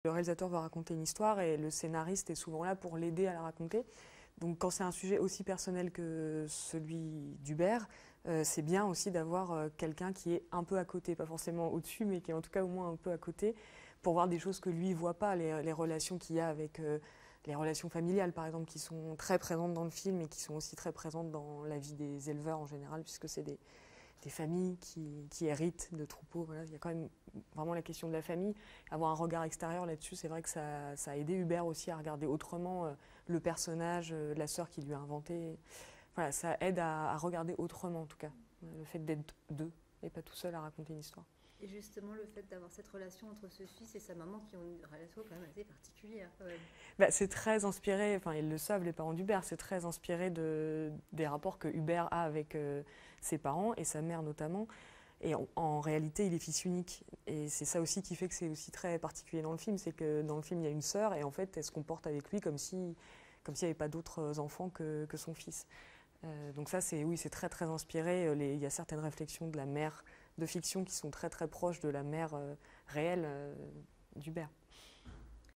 Le réalisateur va raconter une histoire et le scénariste est souvent là pour l'aider à la raconter. Donc quand c'est un sujet aussi personnel que celui d'Hubert, c'est bien aussi d'avoir quelqu'un qui est un peu à côté, pas forcément au-dessus, mais qui est en tout cas au moins un peu à côté, pour voir des choses que lui ne voit pas, les relations qu'il y a avec les relations familiales, par exemple, qui sont très présentes dans le film et qui sont aussi très présentes dans la vie des éleveurs en général, puisque c'est des familles qui héritent de troupeaux. Voilà. Il y a quand même vraiment la question de la famille. Avoir un regard extérieur là-dessus, c'est vrai que ça a aidé Hubert aussi à regarder autrement le personnage, la sœur qui lui a inventé. Voilà, ça aide à regarder autrement en tout cas. Le fait d'être deux et pas tout seul à raconter une histoire. Et justement, le fait d'avoir cette relation entre ce fils et sa maman qui ont une relation quand même assez particulière. Quand même. Bah, c'est très inspiré, enfin ils le savent les parents d'Hubert, c'est très inspiré des rapports que Hubert a avec ses parents et sa mère notamment. Et en réalité, il est fils unique. Et c'est ça aussi qui fait que c'est aussi très particulier dans le film, c'est que dans le film, il y a une sœur et en fait, elle se comporte avec lui comme s'il n'y avait pas d'autres enfants que son fils. Donc ça, oui, c'est très très inspiré. Il y a certaines réflexions de la mère de fiction qui sont très très proches de la mère réelle d'Hubert.